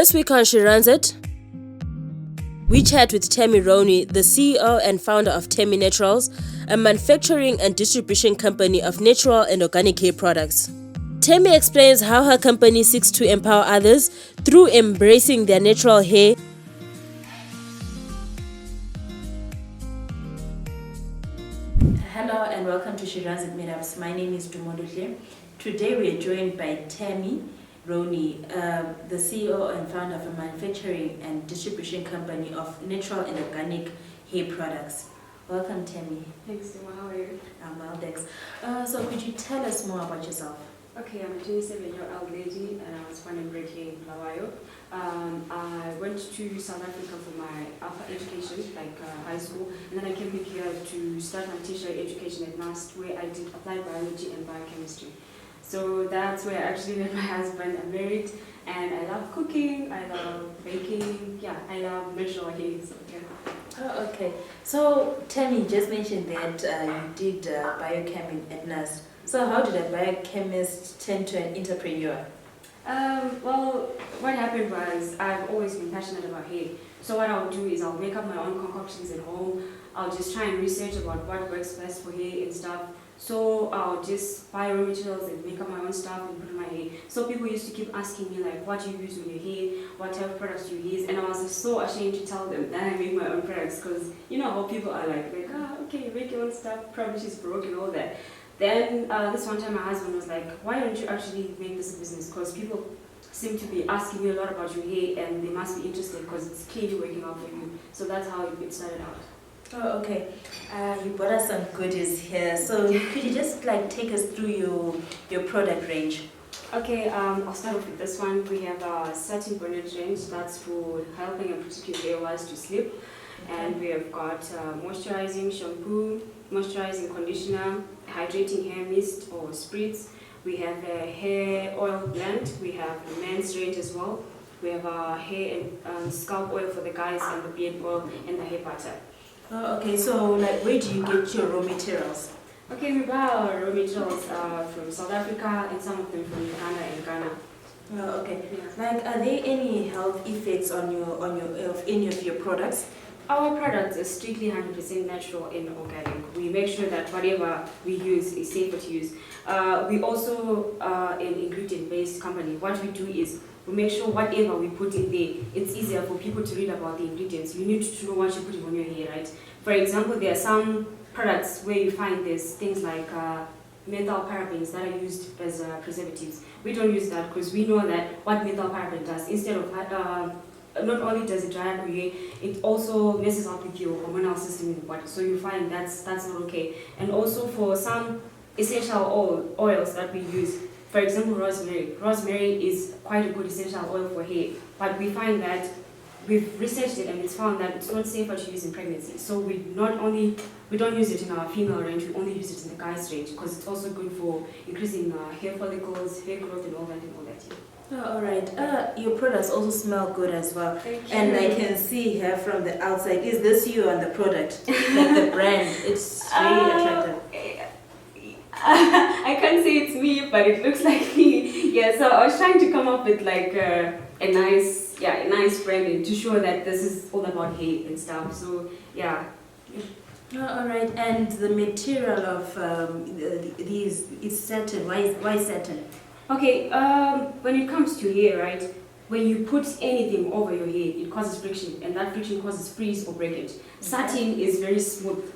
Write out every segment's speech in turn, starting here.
This week on She Runs It, we chat with Tammie Ronneya, the CEO and founder of Tamz Naturals, a manufacturing and distribution company of natural and organic hair products. Tammie explains how her company seeks to empower others through embracing their natural hair. Hello and welcome to She Runs It Meetups. My name is Dumoluhle. Today we are joined by Tammie Ronneya, the CEO and founder of a manufacturing and distribution company of natural and organic hair products. Welcome, Tammie. Thanks, Duma. How are you? I'm well, thanks. So could you tell us more about yourself? Okay, I'm a 27-year-old lady and I was born and bred here in Bulawayo. I went to South Africa for my upper education, like high school, and then I came here to start my tertiary education at NAST, where I did applied biology and biochemistry. So that's where I actually met my husband. I'm married and I love cooking, I love baking, I love natural hair. So, Oh, okay. So Tammie just mentioned that you did biochem at NAST. So how did a biochemist turn to an entrepreneur? Well, what happened was I've always been passionate about hair. So what I'll do is I'll make up my own concoctions at home. I'll just try and research about what works best for hair and stuff. So I'll just buy raw materials and make up my own stuff and put in my hair. So people used to keep asking me like, what do you use on your hair? What type of products do you use? And I was just so ashamed to tell them that I make my own products, because you know how people are like, okay, you make your own stuff, probably she's broke and all that. Then this one time my husband was like, why don't you actually make this a business? Because people seem to be asking me a lot about your hair and they must be interested because it's clearly working out for you. So that's how it started out. Oh, okay. You bought us some goodies here. So could you just take us through your product range? Okay, I'll start off with this one. We have a satin bonnet range that's for helping and protecting hair whilst you sleep. Okay. And we have got moisturizing shampoo, moisturizing conditioner, hydrating hair mist or spritz. We have a hair oil blend. We have a men's range as well. We have a hair and scalp oil for the guys, and the beard oil and the hair butter. Oh, okay. So where do you get your raw materials? Okay, we buy our raw materials from South Africa and some of them from Uganda and Ghana. Oh, okay. Yeah. Are there any health effects on any of your products? Our products are strictly 100% natural and organic. We make sure that whatever we use is safer to use. We also are an ingredient-based company. What we do is we make sure whatever we put in there, it's easier for people to read about the ingredients. You need to know what you're putting on your hair, right? For example, there are some products where you find there's things like methyl parabens that are used as preservatives. We don't use that because we know that what methyl paraben does, instead of not only does it dry up your hair, it also messes up with your hormonal system in the body. So you find that's not okay. And also for some essential oils that we use, for example, rosemary. Rosemary is quite a good essential oil for hair, but we find that we've researched it and it's found that it's not safer to use in pregnancy. So we don't use it in our female range, we only use it in the guys range, because it's also good for increasing hair follicles, hair growth and all that. Yeah. Oh, all right. Your products also smell good as well. Thank you. And I can see here from the outside, is this you on the product? Like the brand, it's very attractive. I can't say it's me, but it looks like me. Yeah, so I was trying to come up with a nice branding to show that this is all about hair and stuff. So yeah. Oh, all right. And the material of these is satin. Why satin? Okay, when it comes to hair, right, when you put anything over your hair, it causes friction, and that friction causes freeze or breakage. Okay. Satin is very smooth.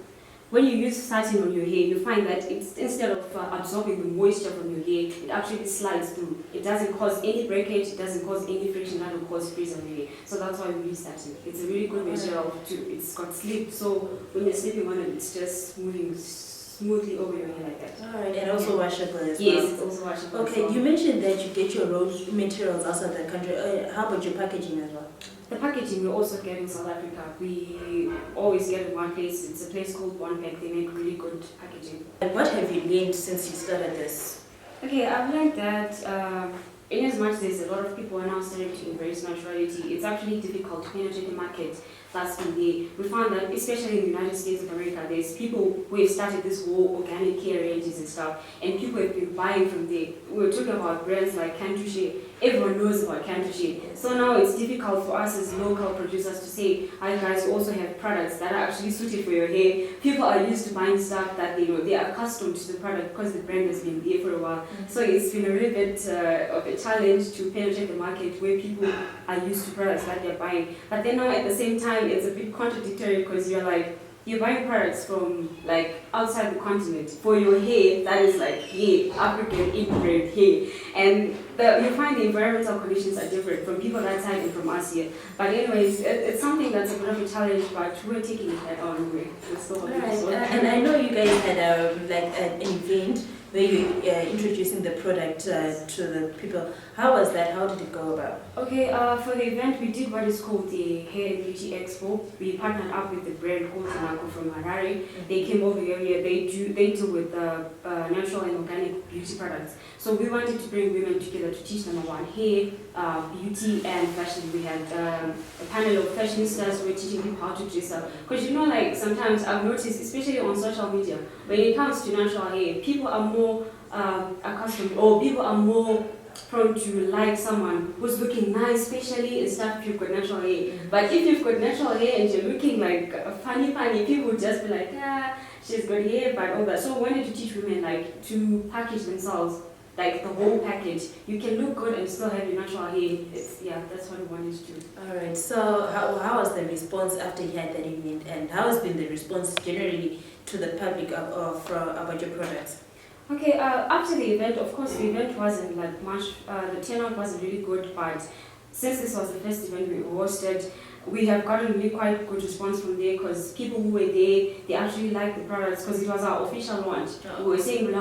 When you use satin on your hair, you find that instead of absorbing the moisture from your hair, it actually slides through. It doesn't cause any breakage, it doesn't cause any friction that will cause freeze on your hair. So that's why we use satin. It's a really good material too. It's got slip, so when you're sleeping on it, it's just moving smoothly over your hair like that. All right, and also washable as well. Yes, it's also washable. Okay, you mentioned that you get your raw materials outside the country. How about your packaging as well? The packaging we also get in South Africa. We always get in one place. It's a place called One Pack. They make really good packaging. And what have you learned since you started this? Okay, I've learned that in as much there's a lot of people are now starting to embrace naturality, it's actually difficult to penetrate the market that's been there. We found that, especially in the United States of America, there's people who have started this whole organic care ranges and stuff, and people have been buying from there. We were talking about brands like Cantuche. everyone knows about canned fish. So now it's difficult for us as local producers to say, hi guys, we also have products that are actually suited for your hair. People are used to buying stuff that they are accustomed to the product because the brand has been there for a while. So it's been a little bit of a challenge to penetrate the market where people are used to products that they're buying. But then now at the same time, it's a bit contradictory because you're buying products from like outside the continent for your hair that is like African inbred hair, and you find the environmental conditions are different from people that side and from us here. But anyways, it's something that's a bit of a challenge, but we're taking it head on. We're still Right. And I know you guys had an event where you introducing the product to the people. How was that? How did it go about? Okay, for the event we did what is called the Hair and Beauty Expo. We partnered up with the brand called Dumoluhle from Harare. They came over here. They deal with natural and organic beauty products. So we wanted to bring women together to teach them about hair, beauty, and fashion. We had a panel of fashionistas who were teaching people how to dress up. Because like sometimes I've noticed, especially on social media, when it comes to natural hair, people are more accustomed, or people are more prone to like someone who's looking nice, especially and stuff if you've got natural hair. But if you've got natural hair and you're looking like funny, people would just be like, she's got hair, but all that. So I wanted to teach women like to package themselves, like the whole package. You can look good and still have your natural hair. That's what we wanted to do. Alright, so how was the response after you had that event, and how has been the response generally to the public about your products? Okay, after the event, of course, the event wasn't like much, the turnout wasn't really good, but since this was the first event we hosted, we have gotten really quite good response from there because people who were there, they actually liked the products because it was our official launch. We were saying,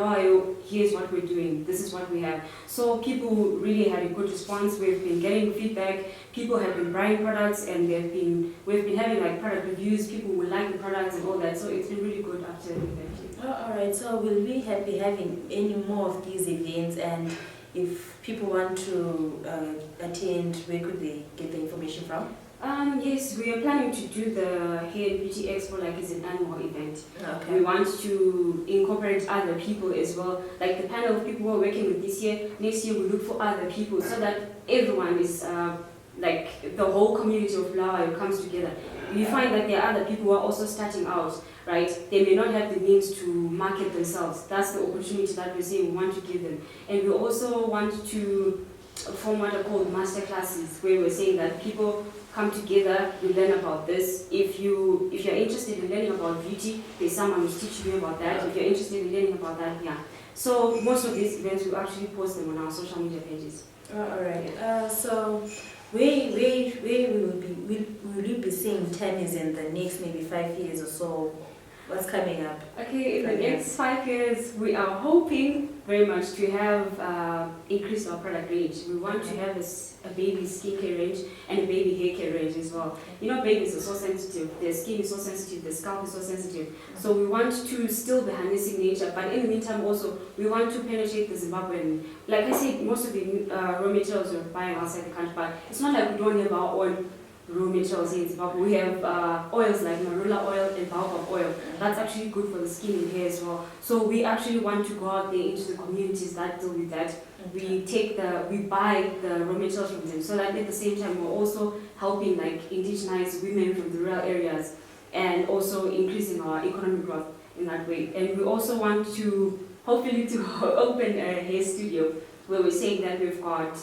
here's what we're doing, this is what we have. So people really had a good response. We've been getting feedback, people have been buying products, and we've been having like product reviews, people will like the products and all that, so it's been really good after the event. Alright, so will we be having any more of these events, and if people want to attend, where could they get the information from? Yes, we are planning to do the Hair and Beauty Expo like it's an annual event. Okay. We want to incorporate other people as well. Like the panel of people who are working with this year, next year we look for other people so that everyone is like the whole community of Bulawayo comes together. We find that there are other people who are also starting out, right? They may not have the means to market themselves. That's the opportunity that we're saying we want to give them. And we also want to form what are called master classes, where we're saying that people come together, we learn about this. If you're interested in learning about beauty, there's someone who's teaching you about that. If you're interested in learning about that, So most of these events, we actually post them on our social media pages. Alright. So where will you be seeing Tammie's in the next maybe 5 years or so? What's coming up? Okay, in the next 5 years, we are hoping very much to have increased our product range. We want to have a baby skincare range and a baby hair care range as well. You know, babies are so sensitive. Their skin is so sensitive. Their scalp is so sensitive. So we want to still be harnessing nature, but in the meantime also, we want to penetrate the Zimbabwean. Like I said, most of the raw materials we're buying outside the country, but it's not like we don't have our own raw materials in Zimbabwe. We have oils like marula oil and baobab oil. That's actually good for the skin and hair as well. So we actually want to go out there into the communities that deal with that. We buy the raw materials from them, so that at the same time we're also helping like indigenize women from the rural areas and also increasing our economic growth in that way. And we also want to hopefully to open a hair studio where we're saying that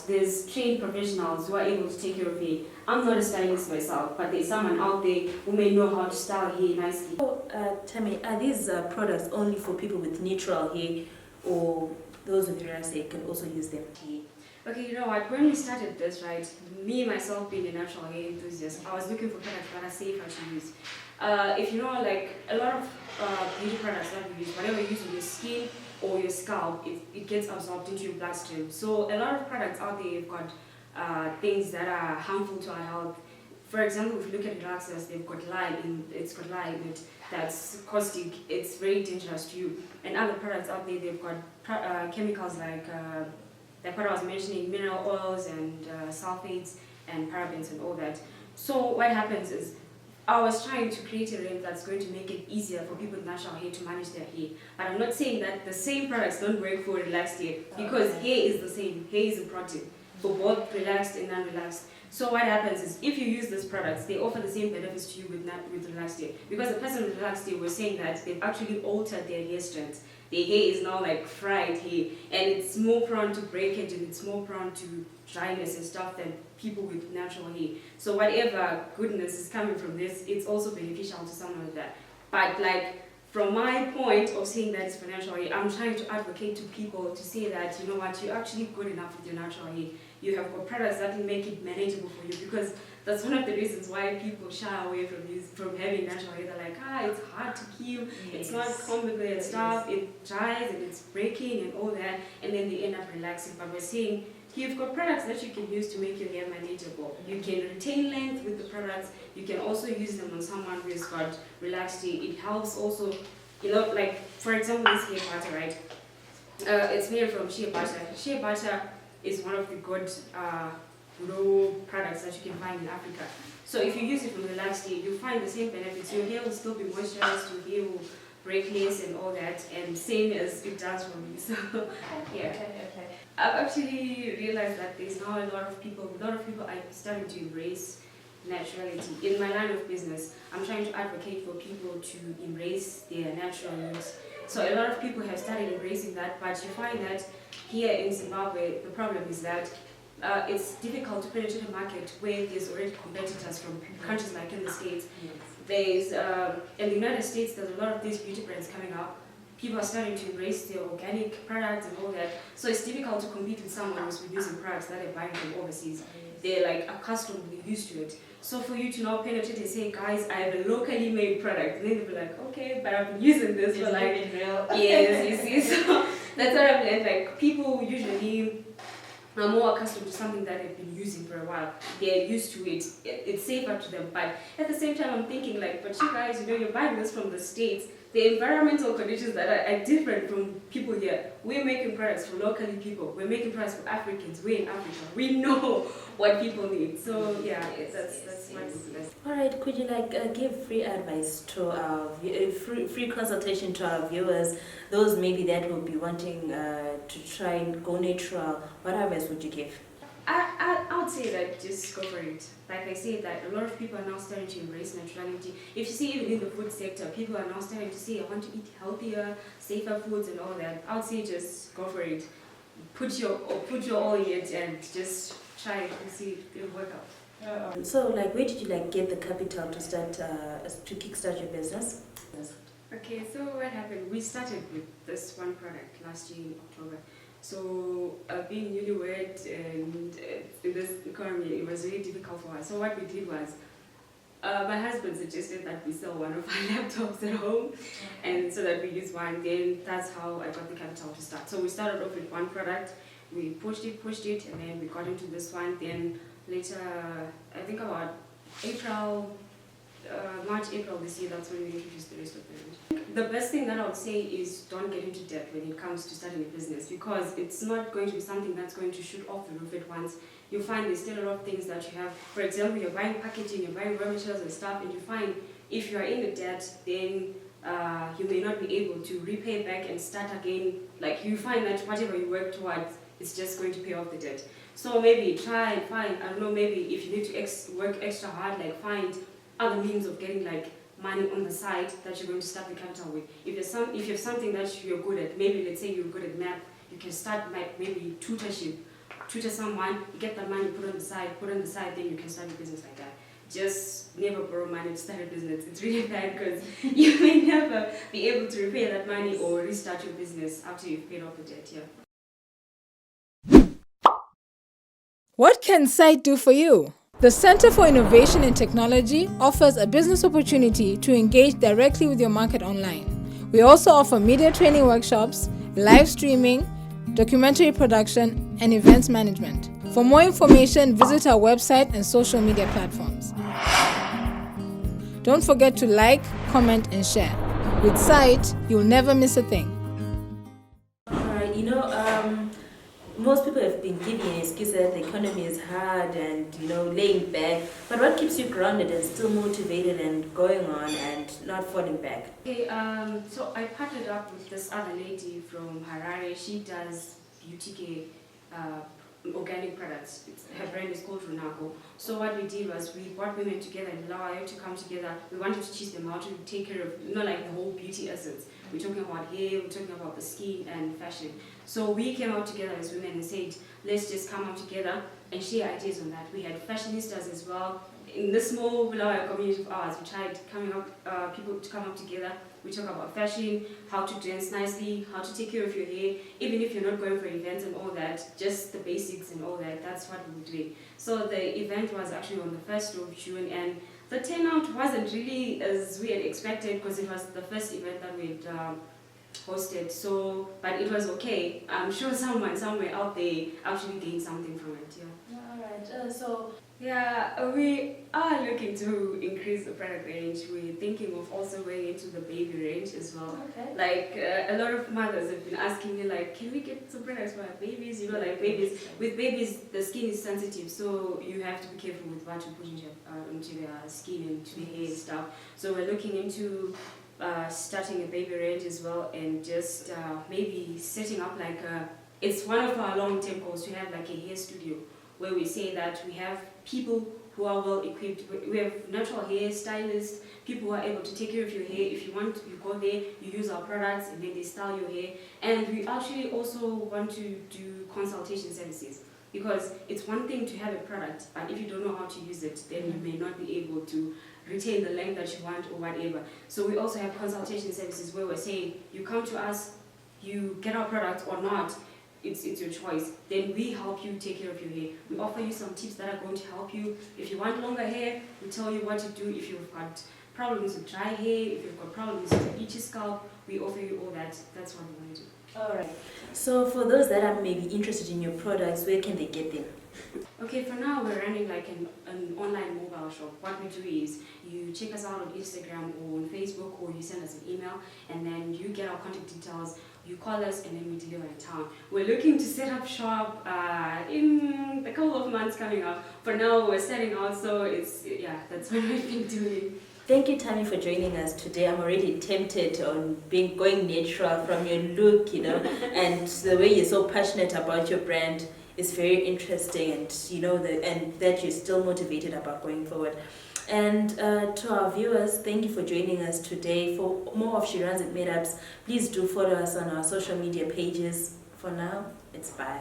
there's trained professionals who are able to take care of hair. I'm not a stylist myself, but there's someone out there who may know how to style hair nicely. So, Tammie, are these products only for people with natural hair, or those with various hair can also use them? Okay, you know what, when we started this, right, me myself being a natural hair enthusiast, I was looking for products that are safer to use. If you know, like a lot of beauty products that we use, whatever you use on your skin or your scalp, it gets absorbed into your bloodstream. So a lot of products out there have got things that are harmful to our health. For example, if you look at relaxers, they've got lye in it that's caustic, it's very dangerous to you. And other products out there, they've got chemicals like what I was mentioning, mineral oils and sulfates and parabens and all that. So what happens is, I was trying to create a range that's going to make it easier for people with natural hair to manage their hair. But I'm not saying that the same products don't work for relaxed hair, because hair is the same, hair is a protein. for both relaxed and non-relaxed. So what happens is, if you use these products, they offer the same benefits to you with relaxed hair. Because the person with relaxed hair was saying that they've actually altered their hair strength. Their hair is now like fried hair, and it's more prone to breakage and it's more prone to dryness and stuff than people with natural hair. So whatever goodness is coming from this, it's also beneficial to someone like that. But like, from my point of saying that it's for natural hair, I'm trying to advocate to people to say that, you know what, you're actually good enough with your natural hair. You have got products that will make it manageable for you, because that's one of the reasons why people shy away from having natural hair. They're like, it's hard to keep, it's not combable and stuff, it dries and it's breaking and all that, and then they end up relaxing. But we're saying, you've got products that you can use to make your hair manageable. You can retain length with the products. You can also use them on someone who has got relaxed hair. It helps also, like, for example, this hair butter, right? It's made from shea butter. Shea butter is one of the good raw products that you can find in Africa. So if you use it from relaxed hair, you'll find the same benefits. Your hair will still be moisturized, your hair will break less and all that, and same as it does for me. So yeah. Okay. I've actually realized that there's now a lot of people are starting to embrace naturality. In my line of business, I'm trying to advocate for people to embrace their natural looks. So a lot of people have started embracing that, but you find that here in Zimbabwe, the problem is that it's difficult to penetrate a market where there's already competitors from countries like in the States. There's, in the United States, there's a lot of these beauty brands coming up. People are starting to embrace their organic products and all that. So it's difficult to compete with someone who's using products that they're buying from overseas. They're like accustomed, they're used to it. So for you to now penetrate and say, guys, I have a locally made product, and then they'll be like, okay, but I've been using this for like, yes, you see. So that's what I've learned. Like, people usually are more accustomed to something that they've been using for a while. They're used to it. It's safer to them. But at the same time, I'm thinking like, but you guys, you're buying this from the States. The environmental conditions that are different from people here. We're making products for locally people. We're making products for Africans. We're in Africa. We know what people need. So yeah, that's my business. All right, could you give free advice to our free consultation to our viewers, those maybe that will be wanting to try and go natural? What advice would you give? I would say that just go for it. Like I said, that a lot of people are now starting to embrace naturality. If you see even in the food sector, people are now starting to say, I want to eat healthier, safer foods and all that. I would say just go for it. Put your all in it and just try it and see if it'll work out. So where did you get the capital to start to kickstart your business? Okay, so what happened? We started with this one product last year in October. So being newlywed and in this economy, it was really difficult for us. So what we did was, my husband suggested that we sell one of our laptops at home, and so that we use one. Then that's how I got the capital to start. So we started off with one product, we pushed it, and then we got into this one. Then later, I think about March, April this year, that's when we introduced the rest of the range. The best thing that I would say is don't get into debt when it comes to starting a business, because it's not going to be something that's going to shoot off the roof at once. You find there's still a lot of things that you have. For example, you're buying packaging, you're buying raw materials and stuff, and you find if you are in the debt, then you may not be able to repay back and start again. Like, you find that whatever you work towards, it's just going to pay off the debt. So maybe try and find, I don't know, maybe if you need to work extra hard, find other means of getting money on the side that you're going to start the capital with. If you have something that you're good at, maybe let's say you're good at math, you can start maybe tutorship, tutor someone, you get that money, put on the side, then you can start a business like that. Just never borrow money to start a business. It's really bad because you may never be able to repay that money or restart your business after you've paid off the debt. Yeah. What can SITE do for you? The Center for Innovation and Technology offers a business opportunity to engage directly with your market online. We also offer media training workshops, live streaming, documentary production, and events management. For more information, visit our website and social media platforms. Don't forget to like, comment, and share. With SITE, you'll never miss a thing. Most people have been giving an excuse that the economy is hard and, laying back. But what keeps you grounded and still motivated and going on and not falling back? Okay, so I partnered up with this other lady from Harare. She does beauty care organic products. Her brand is called Runako. So what we did was we brought women together in Lawayo to come together. We wanted to teach them how to take care of, like the whole beauty essence. We're talking about hair, we're talking about the skin and fashion. So we came out together as women and said, let's just come out together and share ideas on that. We had fashionistas as well. In this small Bulawayo community of ours, we tried coming up, people to come up together. We talk about fashion, how to dance nicely, how to take care of your hair, even if you're not going for events and all that, just the basics and all that, that's what we were doing. So the event was actually on the 1st of June, and the turnout wasn't really as we had expected because it was the first event that we'd hosted. So, but it was okay. I'm sure someone somewhere out there actually gained something from it. Yeah. All right. Yeah, we are looking to increase the product range. We're thinking of also going into the baby range as well. Okay. Like a lot of mothers have been asking me, like, can we get some products for our babies? You know, like babies. With babies, the skin is sensitive, so you have to be careful with what you put into their skin and into the hair and stuff. So we're looking into starting a baby range as well, and just maybe setting up like it's one of our long-term goals to have like a hair studio where we say that we have people who are well equipped. We have natural hair stylists, people who are able to take care of your hair. If you want, you go there, you use our products, and then they style your hair. And we actually also want to do consultation services, because it's one thing to have a product, but if you don't know how to use it, then you may not be able to retain the length that you want or whatever. So we also have consultation services where we're saying, you come to us, you get our product or not, it's your choice. Then we help you take care of your hair. We offer you some tips that are going to help you. If you want longer hair, we tell you what to do. If you've got problems with dry hair, if you've got problems with itchy scalp, we offer you all that. That's what we want to do. All right. So for those that are maybe interested in your products, where can they get them? Okay, for now we're running like an online mobile shop. What we do is you check us out on Instagram or on Facebook, or you send us an email, and then you get our contact details. You call us, and then we deliver in town. We're looking to set up shop in a couple of months coming up. For now, we're setting out, so that's what we've been doing. Thank you, Tammie, for joining us today. I'm already tempted on going natural from your look, and the way you're so passionate about your brand is very interesting, and and that you're still motivated about going forward. And to our viewers, thank you for joining us today. For more of She Runs It Meetups, please do follow us on our social media pages. For now, it's bye.